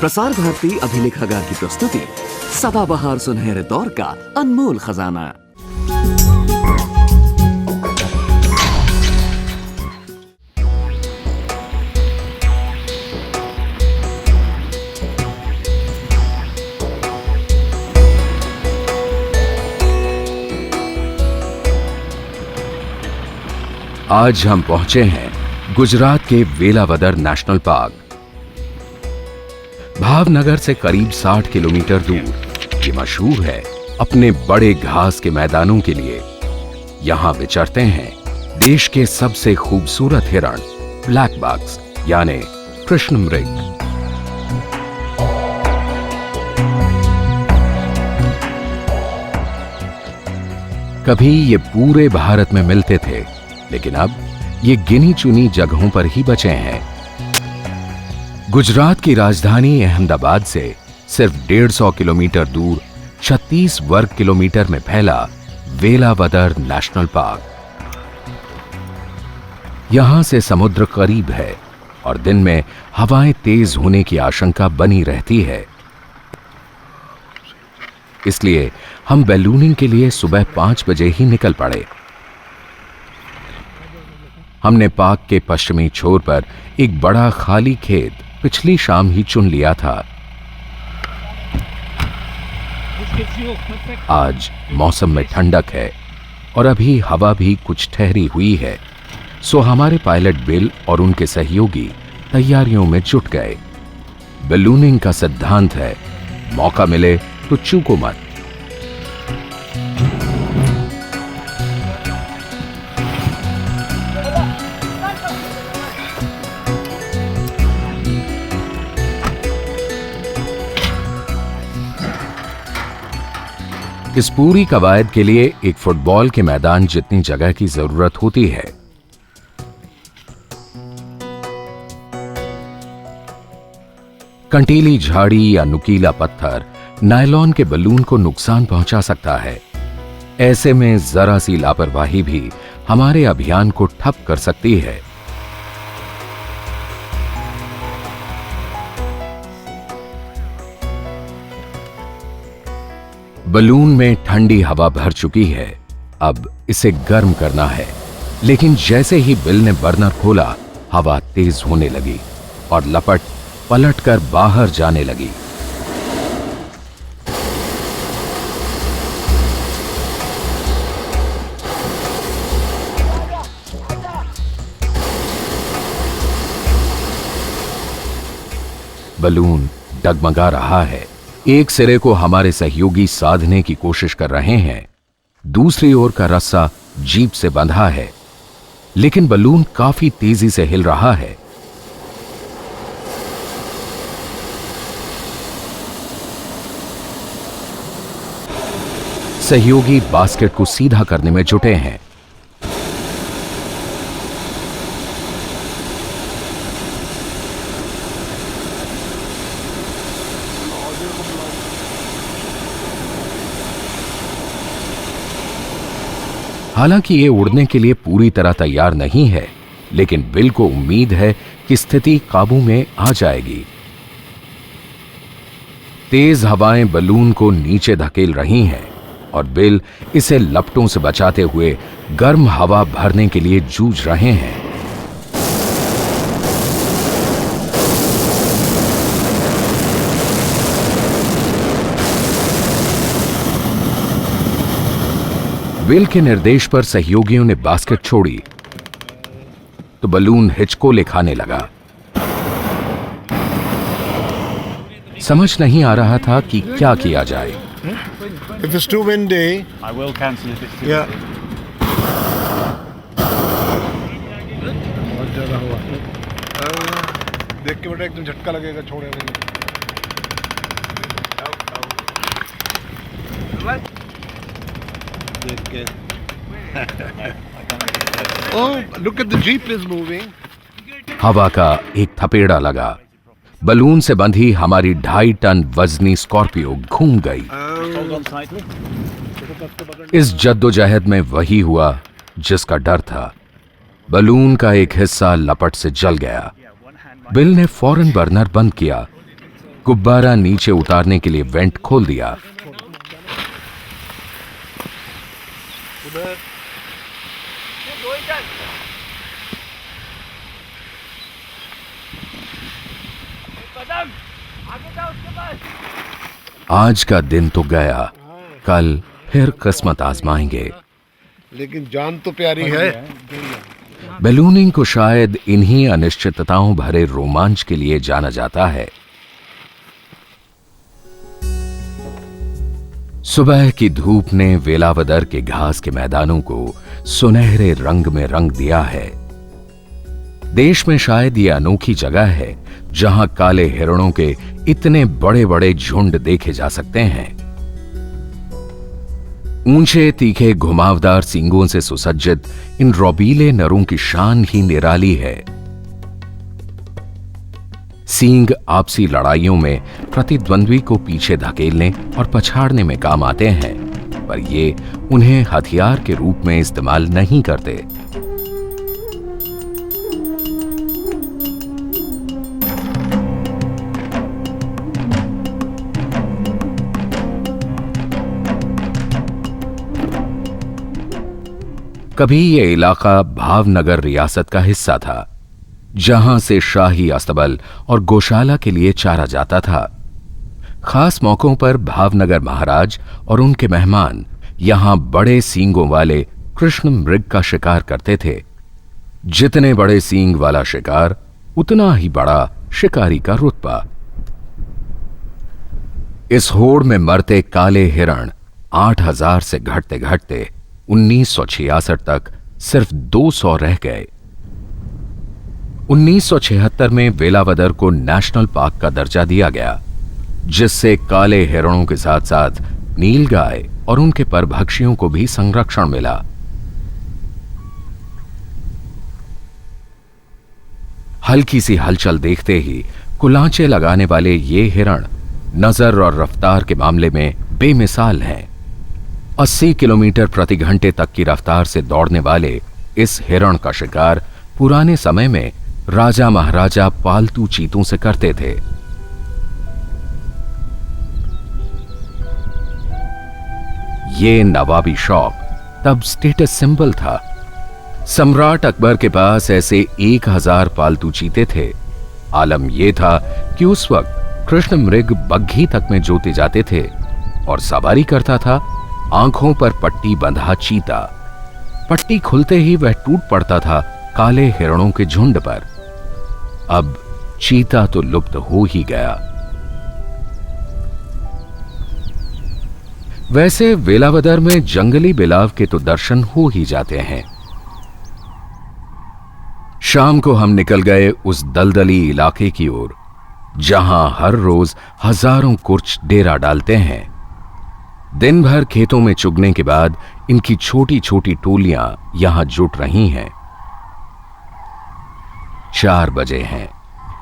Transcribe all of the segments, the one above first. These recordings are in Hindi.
प्रसार भारती अभिलेखागार की प्रस्तुति सदाबहार सुनहरे दौर का अनमोल खजाना। आज हम पहुंचे हैं गुजरात के वेलावदर नेशनल पार्क। भावनगर से करीब 60 किलोमीटर दूर ये मशहूर है अपने बड़े घास के मैदानों के लिए। यहां विचरते हैं देश के सबसे खूबसूरत हिरण ब्लैक बक्स यानी कृष्ण मृग। कभी ये पूरे भारत में मिलते थे, लेकिन अब ये गिनी चुनी जगहों पर ही बचे हैं। गुजरात की राजधानी अहमदाबाद से सिर्फ 150 किलोमीटर दूर 36 वर्ग किलोमीटर में फैला वेलावदर नेशनल पार्क। यहां से समुद्र करीब है और दिन में हवाएं तेज होने की आशंका बनी रहती है। इसलिए हम बैलूनिंग के लिए सुबह 5 बजे ही निकल पड़े। हमने पार्क के पश्चिमी छोर पर एक बड़ा खाली खेत पिछली शाम ही चुन लिया था। आज मौसम में ठंडक है और अभी हवा भी कुछ ठहरी हुई है, सो हमारे पायलट बिल और उनके सहयोगी तैयारियों में जुट गए। बैलूनिंग का सिद्धांत है, मौका मिले तो चूको मत। इस पूरी कवायद के लिए एक फुटबॉल के मैदान जितनी जगह की जरूरत होती है। कंटीली झाड़ी या नुकीला पत्थर नायलॉन के बलून को नुकसान पहुंचा सकता है। ऐसे में जरा सी लापरवाही भी हमारे अभियान को ठप कर सकती है। बलून में ठंडी हवा भर चुकी है, अब इसे गर्म करना है। लेकिन जैसे ही बिल ने बर्नर खोला, हवा तेज होने लगी और लपट पलटकर बाहर जाने लगी। बलून डगमगा रहा है। एक सिरे को हमारे सहयोगी साधने की कोशिश कर रहे हैं, दूसरी ओर का रस्सा जीप से बंधा है, लेकिन बलून काफी तेजी से हिल रहा है। सहयोगी बास्केट को सीधा करने में जुटे हैं। हालांकि ये उड़ने के लिए पूरी तरह तैयार नहीं है, लेकिन बिल को उम्मीद है कि स्थिति काबू में आ जाएगी। तेज हवाएं बलून को नीचे धकेल रही हैं और बिल इसे लपटों से बचाते हुए गर्म हवा भरने के लिए जूझ रहे हैं। बिल के निर्देश पर सहयोगियों ने बास्केट छोड़ी तो बलून हिचकोले खाने लगा। समझ नहीं आ रहा था कि क्या किया जाए। If it's too windy, I will cancel if it's too yeah. देख के बेटा एकदम झटका लगेगा, छोड़ेगा नहीं। Oh, look at the jeep is moving. हवा का एक थपेड़ा लगा। बलून से बंधी हमारी 2.5 टन वजनी स्कॉर्पियो घूम गई। इस जद्दोजहद में वही हुआ जिसका डर था। बलून का एक हिस्सा लपट से जल गया। बिल ने फौरन बर्नर बंद किया गुब्बारा नीचे उतारने के लिए वेंट खोल दिया। आज का दिन तो गया, कल फिर किस्मत आजमाएंगे। लेकिन जान तो प्यारी है। बैलूनिंग को शायद इन्हीं अनिश्चितताओं भरे रोमांच के लिए जाना जाता है। सुबह की धूप ने वेलावदर के घास के मैदानों को सुनहरे रंग में रंग दिया है। देश में शायद ये अनोखी जगह है जहां काले हिरणों के इतने बड़े बड़े झुंड देखे जा सकते हैं। ऊंचे तीखे घुमावदार सींगों से सुसज्जित इन रौबीले नरों की शान ही निराली है। सींग आपसी लड़ाइयों में प्रतिद्वंद्वी को पीछे धकेलने और पछाड़ने में काम आते हैं, पर ये उन्हें हथियार के रूप में इस्तेमाल नहीं करते। कभी यह इलाका भावनगर रियासत का हिस्सा था, जहां से शाही अस्तबल और गौशाला के लिए चारा जाता था। खास मौकों पर भावनगर महाराज और उनके मेहमान यहां बड़े सींगों वाले कृष्ण मृग का शिकार करते थे। जितने बड़े सींग वाला शिकार, उतना ही बड़ा शिकारी का रुतबा। इस होड़ में मरते काले हिरण 8000 से घटते घटते 1966 तक सिर्फ 200 रह गए। 1976 में वेलावदर को नेशनल पार्क का दर्जा दिया गया, जिससे काले हिरणों के साथ साथ नीलगाय और उनके परभक्षियों को भी संरक्षण मिला। हल्की सी हलचल देखते ही कुलांचे लगाने वाले ये हिरण नजर और रफ्तार के मामले में बेमिसाल हैं। 80 किलोमीटर प्रति घंटे तक की रफ्तार से दौड़ने वाले इस हिरण का शिकार पुराने समय में राजा महाराजा पालतू चीतों से करते थे। ये नवाबी शौक तब स्टेटस सिंबल था। सम्राट अकबर के पास ऐसे 1000 पालतू चीते थे। आलम यह था कि उस वक्त कृष्ण मृग बग्घी तक में जोते जाते थे और सवारी करता था आंखों पर पट्टी बंधा चीता। पट्टी खुलते ही वह टूट पड़ता था काले हिरणों के झुंड पर। अब चीता तो लुप्त हो ही गया। वैसे वेलावदर में जंगली बिलाव के तो दर्शन हो ही जाते हैं। शाम को हम निकल गए उस दलदली इलाके की ओर, जहां हर रोज हजारों कुर्च डेरा डालते हैं। दिन भर खेतों में चुगने के बाद इनकी छोटी छोटी टोलियां यहां जुट रही हैं। 4 बजे हैं,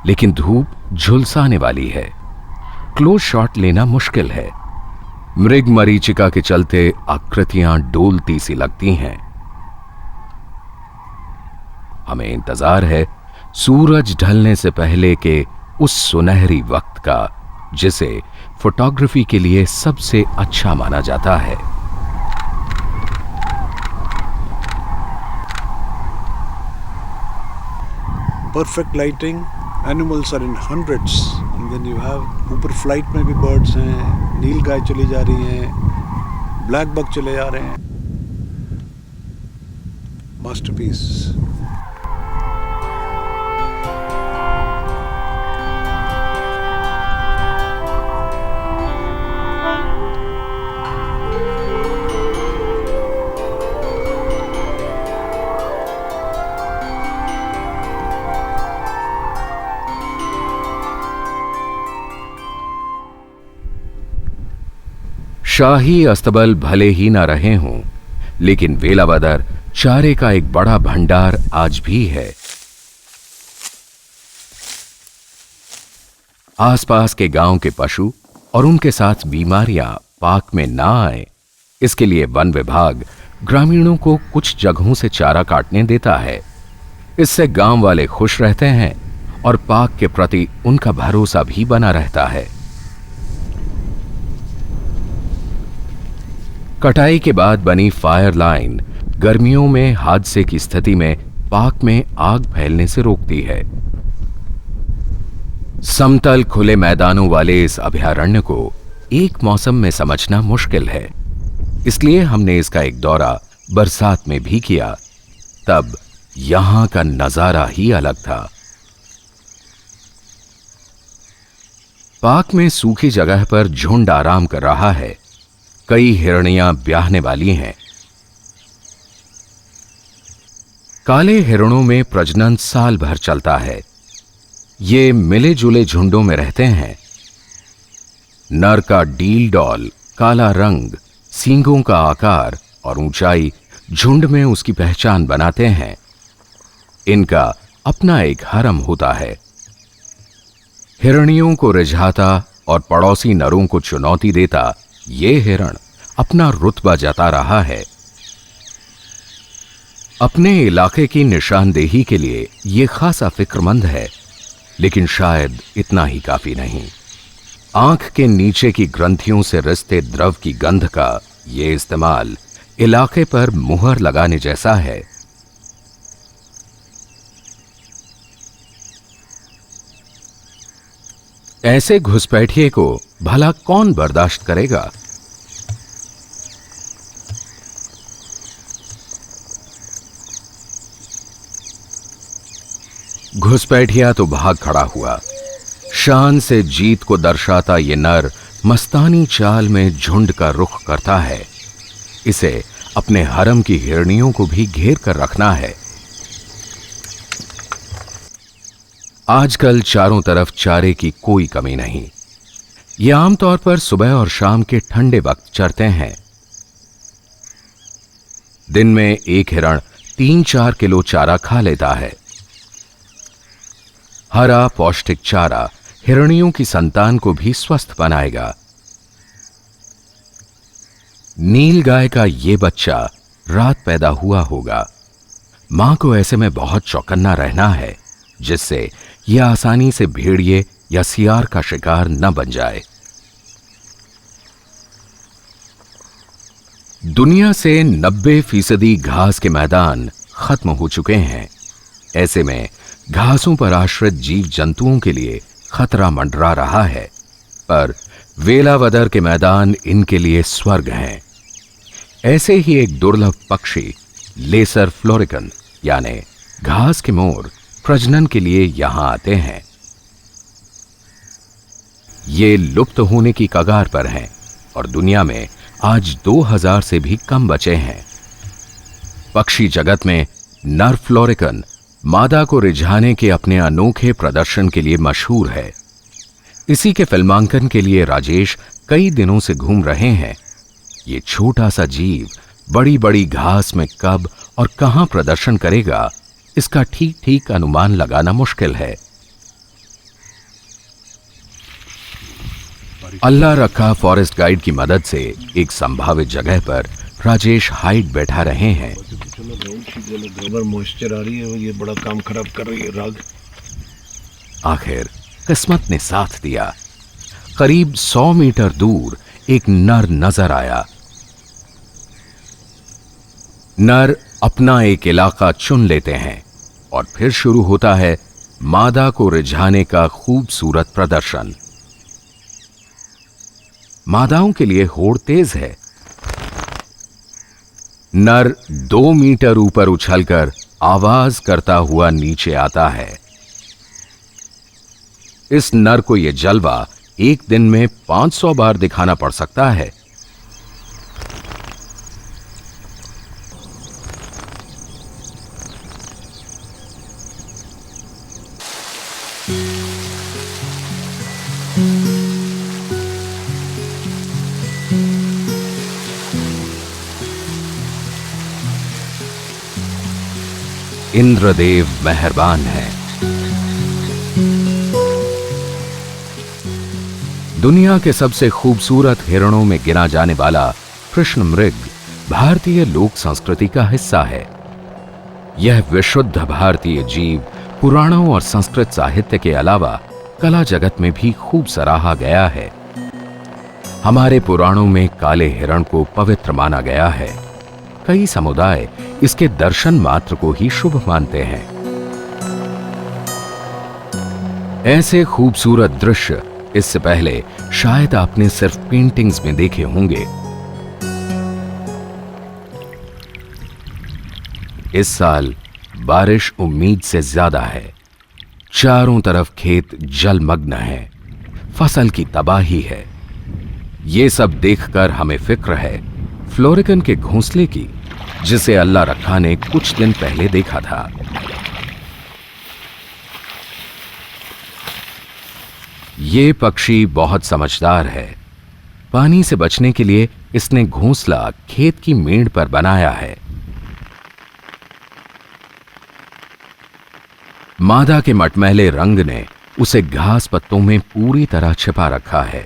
लेकिन धूप झुलसाने वाली है। क्लोज शॉट लेना मुश्किल है। मृग मरीचिका के चलते आकृतियां डोलती सी लगती हैं। हमें इंतजार है सूरज ढलने से पहले के उस सुनहरी वक्त का, जिसे फोटोग्राफी के लिए सबसे अच्छा माना जाता है। Perfect lighting, animals are in hundreds, and then you have ऊपर फ्लाइट में भी बर्ड्स हैं, नीलगाय चली जा रही हैं, ब्लैक बक चले जा रहे हैं। मास्टरपीस। शाही अस्तबल भले ही ना रहे हों, लेकिन वेलावदर चारे का एक बड़ा भंडार आज भी है। आसपास के गांव के पशु और उनके साथ बीमारियां पाक में ना आए, इसके लिए वन विभाग ग्रामीणों को कुछ जगहों से चारा काटने देता है। इससे गांव वाले खुश रहते हैं और पाक के प्रति उनका भरोसा भी बना रहता है। कटाई के बाद बनी फायर लाइन गर्मियों में हादसे की स्थिति में पाक में आग फैलने से रोकती है। समतल खुले मैदानों वाले इस अभयारण्य को एक मौसम में समझना मुश्किल है, इसलिए हमने इसका एक दौरा बरसात में भी किया। तब यहां का नजारा ही अलग था। पाक में सूखी जगह पर झुंड आराम कर रहा है। कई हिरणियां ब्याहने वाली हैं। काले हिरणों में प्रजनन साल भर चलता है। ये मिले जुले झुंडों में रहते हैं। नर का डील डॉल, काला रंग, सींगों का आकार और ऊंचाई झुंड में उसकी पहचान बनाते हैं। इनका अपना एक हरम होता है। हिरणियों को रिझाता और पड़ोसी नरों को चुनौती देता ये हिरण अपना रुतबा जता रहा है। अपने इलाके की निशानदेही के लिए ये खासा फिक्रमंद है, लेकिन शायद इतना ही काफी नहीं। आंख के नीचे की ग्रंथियों से रिसते द्रव की गंध का ये इस्तेमाल इलाके पर मुहर लगाने जैसा है। ऐसे घुसपैठिए को भला कौन बर्दाश्त करेगा? घुसपैठिया तो भाग खड़ा हुआ। शान से जीत को दर्शाता ये नर मस्तानी चाल में झुंड का रुख करता है। इसे अपने हरम की हिरणियों को भी घेर कर रखना है। आजकल चारों तरफ चारे की कोई कमी नहीं। ये आमतौर पर सुबह और शाम के ठंडे वक्त चरते हैं। दिन में एक हिरण 3-4 किलो चारा खा लेता है। हरा पौष्टिक चारा हिरणियों की संतान को भी स्वस्थ बनाएगा। नील गाय का ये बच्चा रात पैदा हुआ होगा। मां को ऐसे में बहुत चौकन्ना रहना है, जिससे यह आसानी से भेड़िए या सियार का शिकार न बन जाए। दुनिया से 90% घास के मैदान खत्म हो चुके हैं। ऐसे में घासों पर आश्रित जीव जंतुओं के लिए खतरा मंडरा रहा है, पर वेलावदर के मैदान इनके लिए स्वर्ग हैं। ऐसे ही एक दुर्लभ पक्षी लेसर फ्लोरिकन यानी घास के मोर प्रजनन के लिए यहां आते हैं। ये लुप्त होने की कगार पर हैं और दुनिया में आज 2000 से भी कम बचे हैं। पक्षी जगत में नर फ्लोरिकन मादा को रिझाने के अपने अनोखे प्रदर्शन के लिए मशहूर है। इसी के फिल्मांकन के लिए राजेश कई दिनों से घूम रहे हैं। ये छोटा सा जीव बड़ी बड़ी घास में कब और कहां प्रदर्शन करेगा, इसका ठीक ठीक अनुमान लगाना मुश्किल है। अल्लाह रखा फॉरेस्ट गाइड की मदद से एक संभावित जगह पर राजेश हाइट बैठा रहे हैं। मॉइस्चर आ रही है, ये बड़ा काम खराब कर रही है राग। आखिर किस्मत ने साथ दिया। करीब 100 मीटर दूर एक नर नजर आया। नर अपना एक इलाका चुन लेते हैं और फिर शुरू होता है मादा को रिझाने का खूबसूरत प्रदर्शन। मादाओं के लिए होड़ तेज है। नर 2 मीटर ऊपर उछलकर आवाज करता हुआ नीचे आता है। इस नर को यह जलवा एक दिन में 500 बार दिखाना पड़ सकता है। इंद्रदेव मेहरबान है। दुनिया के सबसे खूबसूरत हिरणों में गिना जाने वाला कृष्ण मृग भारतीय लोक संस्कृति का हिस्सा है। यह विशुद्ध भारतीय जीव पुराणों और संस्कृत साहित्य के अलावा कला जगत में भी खूब सराहा गया है। हमारे पुराणों में काले हिरण को पवित्र माना गया है। कई समुदाय इसके दर्शन मात्र को ही शुभ मानते हैं। ऐसे खूबसूरत दृश्य इससे पहले शायद आपने सिर्फ पेंटिंग्स में देखे होंगे। इस साल बारिश उम्मीद से ज्यादा है। चारों तरफ खेत जलमग्न है, फसल की तबाही है। ये सब देखकर हमें फिक्र है फ्लोरिकन के घोंसले की, जिसे अल्लाह रखा ने कुछ दिन पहले देखा था। ये पक्षी बहुत समझदार है। पानी से बचने के लिए इसने घोंसला खेत की मेड़ पर बनाया है। मादा के मटमैले रंग ने उसे घास पत्तों में पूरी तरह छिपा रखा है।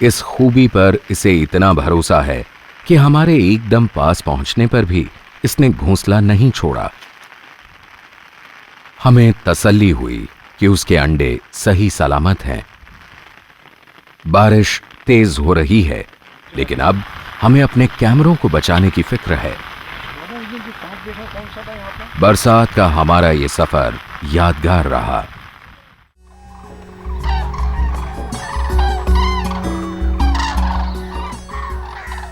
इस खूबी पर इसे इतना भरोसा है कि हमारे एकदम पास पहुंचने पर भी इसने घोंसला नहीं छोड़ा। हमें तसल्ली हुई कि उसके अंडे सही सलामत हैं। बारिश तेज हो रही है, लेकिन अब हमें अपने कैमरों को बचाने की फिक्र है। बरसात का हमारा ये सफर यादगार रहा।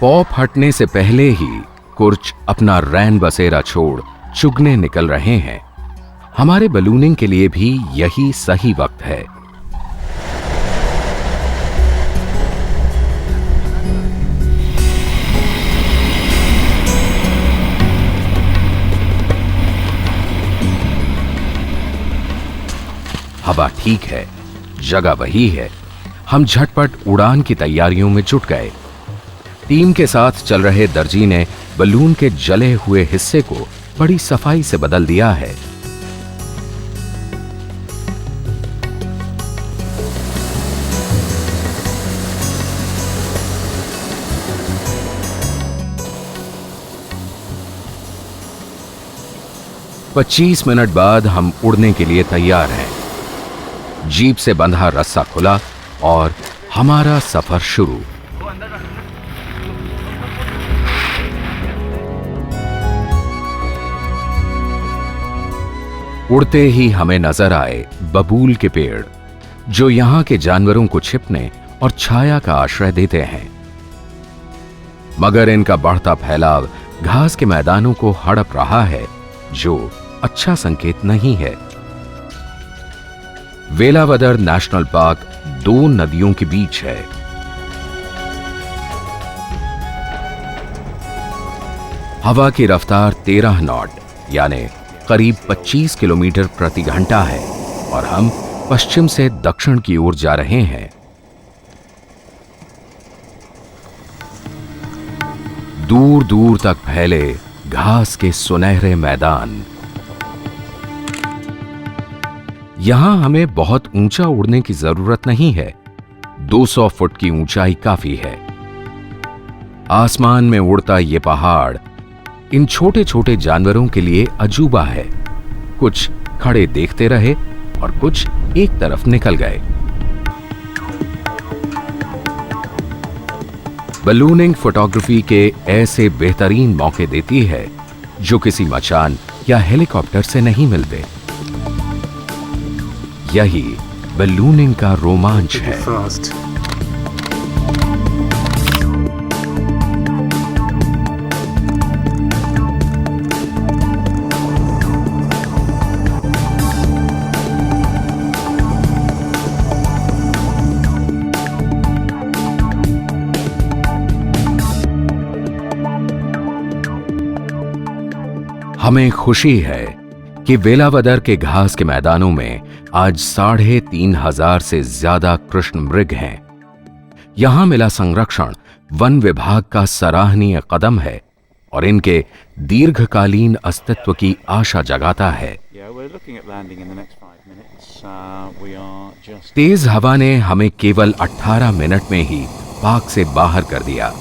पॉप हटने से पहले ही कुर्च अपना रैन बसेरा छोड़ चुगने निकल रहे हैं। हमारे बलूनिंग के लिए भी यही सही वक्त है। हवा ठीक है, जगह वही है। हम झटपट उड़ान की तैयारियों में जुट गए। टीम के साथ चल रहे दर्जी ने बलून के जले हुए हिस्से को बड़ी सफाई से बदल दिया है। पच्चीस मिनट बाद हम उड़ने के लिए तैयार हैं। जीप से बंधा रस्सा खुला और हमारा सफर शुरू। उड़ते ही हमें नजर आए बबूल के पेड़, जो यहां के जानवरों को छिपने और छाया का आश्रय देते हैं। मगर इनका बढ़ता फैलाव घास के मैदानों को हड़प रहा है, जो अच्छा संकेत नहीं है। वेलावदर नेशनल पार्क दो नदियों के बीच है। हवा की रफ्तार 13 नॉट यानी करीब 25 किलोमीटर प्रति घंटा है और हम पश्चिम से दक्षिण की ओर जा रहे हैं। दूर दूर तक फैले घास के सुनहरे मैदान। यहां हमें बहुत ऊंचा उड़ने की जरूरत नहीं है। 200 फुट की ऊंचाई काफी है। आसमान में उड़ता ये पहाड़ इन छोटे छोटे जानवरों के लिए अजूबा है। कुछ खड़े देखते रहे और कुछ एक तरफ निकल गए। बलूनिंग फोटोग्राफी के ऐसे बेहतरीन मौके देती है जो किसी मचान या हेलीकॉप्टर से नहीं मिलते। यही बलूनिंग का रोमांच है। हमें खुशी है कि वेलावदर के घास के मैदानों में आज 3,500 से ज्यादा कृष्ण मृग हैं। यहां मिला संरक्षण वन विभाग का सराहनीय कदम है और इनके दीर्घकालीन अस्तित्व की आशा जगाता है। तेज हवा ने हमें केवल 18 मिनट में ही पार्क से बाहर कर दिया।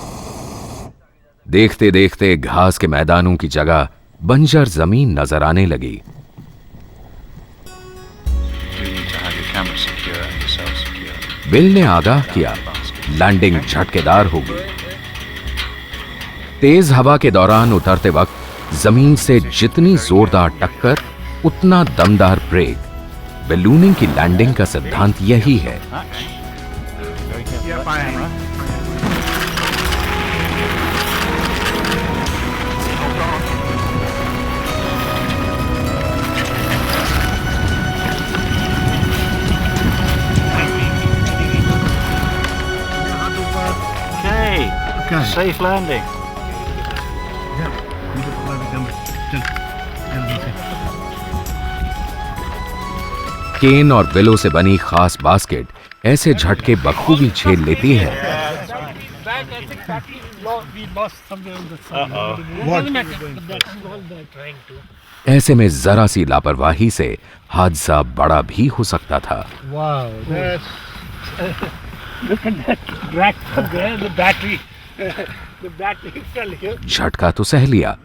देखते देखते घास के मैदानों की जगह बंजर जमीन नजर आने लगी। बिल ने आगाह किया, लैंडिंग झटकेदार होगी। तेज हवा के दौरान उतरते वक्त जमीन से जितनी जोरदार टक्कर, उतना दमदार ब्रेक। बलूनिंग की लैंडिंग का सिद्धांत यही है। Okay. Safe landing. केन और बिलों से बनी खास बास्केट ऐसे झटके बखूबी झेल लेती है। ऐसे में जरा सी लापरवाही से हादसा बड़ा भी हो सकता था। झटका तो सह लिया,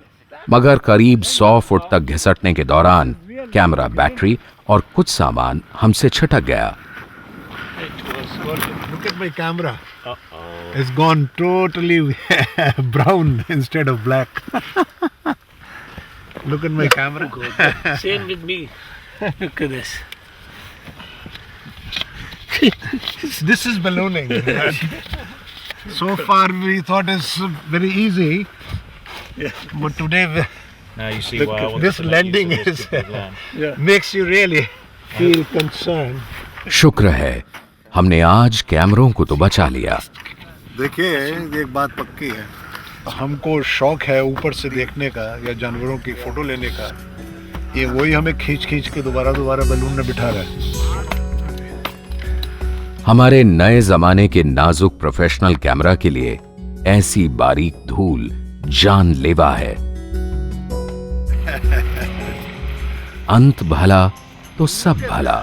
मगर करीब 100 फुट तक घिसटने के दौरान कैमरा, बैटरी और कुछ सामान हमसे छिटक गया। Look at my camera. It's gone totally brown instead of black. Look at my camera. Same with me. Look at this. This is ballooning. So far we thought it's very easy. But today Now you see why I want this to landing use is this land. makes you really feel concerned. शुक्र है हमने आज कैमरों को तो बचा लिया। देखिए, एक बात पक्की है, हमको शौक है ऊपर से देखने का या जानवरों की फोटो लेने का। ये वही हमें खींच खींच के दोबारा बलून में बिठा रहा है। हमारे नए जमाने के नाजुक प्रोफेशनल कैमरा के लिए ऐसी बारीक धूल जानलेवा है। अंत भला तो सब भला।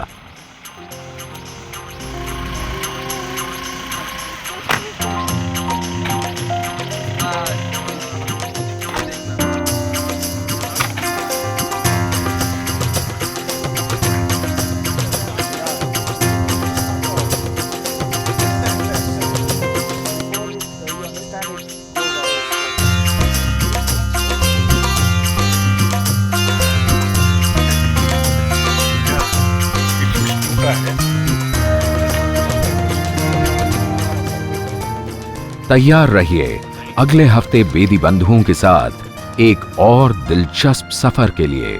तैयार रहिए अगले हफ्ते बेदी बंधुओं के साथ एक और दिलचस्प सफर के लिए।